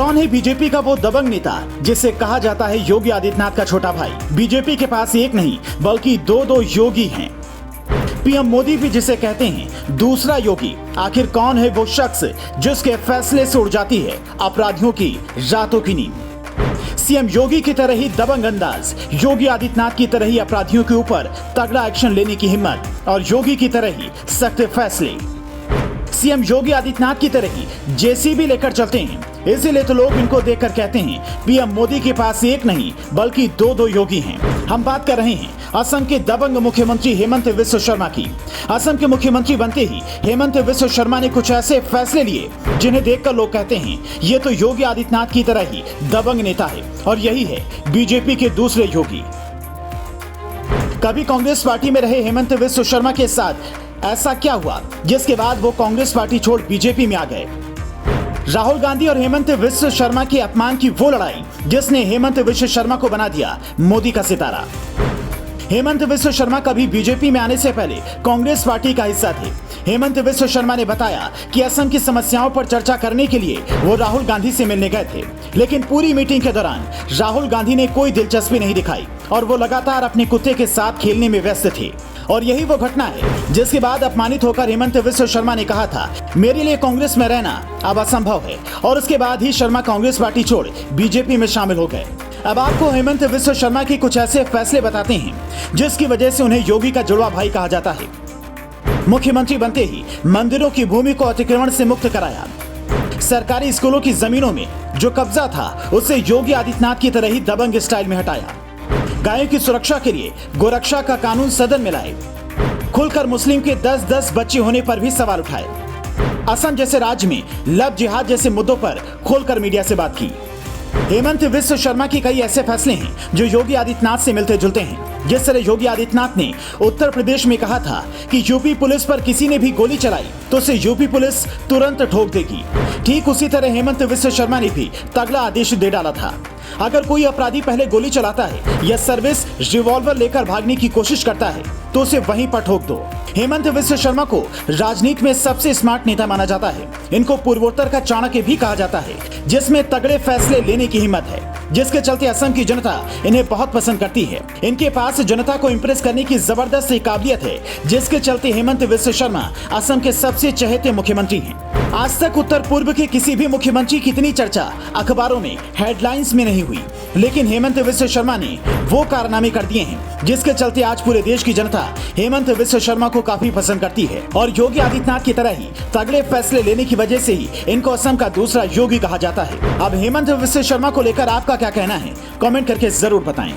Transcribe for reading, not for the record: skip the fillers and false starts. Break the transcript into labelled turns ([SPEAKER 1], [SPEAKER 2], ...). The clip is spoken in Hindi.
[SPEAKER 1] कौन है बीजेपी का वो दबंग नेता जिसे कहा जाता है योगी आदित्यनाथ का छोटा भाई? बीजेपी के पास एक नहीं बल्कि दो योगी हैं। पीएम मोदी भी जिसे कहते हैं दूसरा योगी। आखिर कौन है वो शख्स जिसके फैसले से उड़ जाती है अपराधियों की रातों की नींद? सीएम योगी की तरह ही दबंग अंदाज, योगी आदित्यनाथ की तरह ही अपराधियों के ऊपर तगड़ा एक्शन लेने की हिम्मत और योगी की तरह ही सख्त फैसले। सीएम योगी आदित्यनाथ की तरह ही जेसीबी लेकर चलते हैं, इसीलिए तो लोग इनको देखकर कहते हैं पीएम मोदी के पास एक नहीं बल्कि दो योगी हैं। हम बात कर रहे हैं असम के दबंग मुख्यमंत्री हेमंत बिस्वा शर्मा की। असम के मुख्यमंत्री बनते ही हेमंत बिस्वा शर्मा ने कुछ ऐसे फैसले लिए जिन्हें देखकर लोग कहते हैं ये तो योगी आदित्यनाथ की तरह ही दबंग नेता है और यही है बीजेपी के दूसरे योगी। कभी कांग्रेस पार्टी में रहे हेमंत बिस्वा शर्मा के साथ ऐसा क्या हुआ जिसके बाद वो कांग्रेस पार्टी छोड़ बीजेपी में आ गए? राहुल गांधी और हेमंत बिस्वा शर्मा के अपमान की वो लड़ाई जिसने हेमंत बिस्वा शर्मा को बना दिया मोदी का सितारा। हेमंत बिस्वा शर्मा कभी बीजेपी में आने से पहले कांग्रेस पार्टी का हिस्सा थे। हेमंत बिस्वा शर्मा ने बताया कि असम की समस्याओं पर चर्चा करने के लिए वो राहुल गांधी से मिलने गए थे, लेकिन पूरी मीटिंग के दौरान राहुल गांधी ने कोई दिलचस्पी नहीं दिखाई और वो लगातार अपने कुत्ते के साथ खेलने में व्यस्त थे। और यही वो घटना है जिसके बाद अपमानित होकर हेमंत बिस्वा शर्मा ने कहा था मेरे लिए कांग्रेस में रहना अब असंभव है, और उसके बाद ही शर्मा कांग्रेस पार्टी छोड़ बीजेपी में शामिल हो गए। अब आपको हेमंत बिस्वा शर्मा के कुछ ऐसे फैसले बताते हैं जिसकी वजह से उन्हें योगी का जुड़वा भाई कहा जाता है। मुख्यमंत्री बनते ही मंदिरों की भूमि को अतिक्रमण से मुक्त कराया। सरकारी स्कूलों की जमीनों में जो कब्जा था उसे योगी आदित्यनाथ की तरह ही दबंग स्टाइल में हटाया। गायों की सुरक्षा के लिए गोरक्षा का कानून सदन में लाए। खुलकर मुस्लिम के 10-10 बच्चे होने पर भी सवाल उठाए। असम जैसे राज्य में लव जिहाद जैसे मुद्दों पर खोलकर मीडिया से बात की। हेमंत बिस्वा शर्मा के कई ऐसे फैसले हैं जो योगी आदित्यनाथ से मिलते जुलते हैं। जिस तरह योगी आदित्यनाथ ने उत्तर प्रदेश में कहा था कि यूपी पुलिस पर किसी ने भी गोली चलाई तो उसे यूपी पुलिस तुरंत ठोक देगी, ठीक उसी तरह हेमंत बिस्वा शर्मा ने भी तगड़ा आदेश दे डाला था। अगर कोई अपराधी पहले गोली चलाता है या सर्विस रिवॉल्वर लेकर भागने की कोशिश करता है तो उसे वहीं पर ठोक दो। हेमंत बिस्वा शर्मा को राजनीति में सबसे स्मार्ट नेता माना जाता है। इनको पूर्वोत्तर का चाणक्य भी कहा जाता है, जिसमें तगड़े फैसले लेने की हिम्मत है, जिसके चलते असम की जनता इन्हें बहुत पसंद करती है। इनके पास जनता को इंप्रेस करने की जबरदस्त काबिलियत है, जिसके चलते हेमंत बिस्वा शर्मा असम के सबसे चहेते मुख्यमंत्री हैं। आज तक उत्तर पूर्व के किसी भी मुख्यमंत्री की इतनी चर्चा अखबारों में हेडलाइंस में नहीं हुई, लेकिन हेमंत बिस्वा शर्मा ने वो कारनामे कर दिए हैं जिसके चलते आज पूरे देश की जनता हेमंत बिस्वा शर्मा को काफी पसंद करती है। और योगी आदित्यनाथ की तरह ही तगड़े फैसले लेने की वजह से ही इनको असम का दूसरा योगी कहा जाता है। अब हेमंत बिस्वा शर्मा को लेकर आपका क्या कहना है, कमेंट करके जरूर बताएं।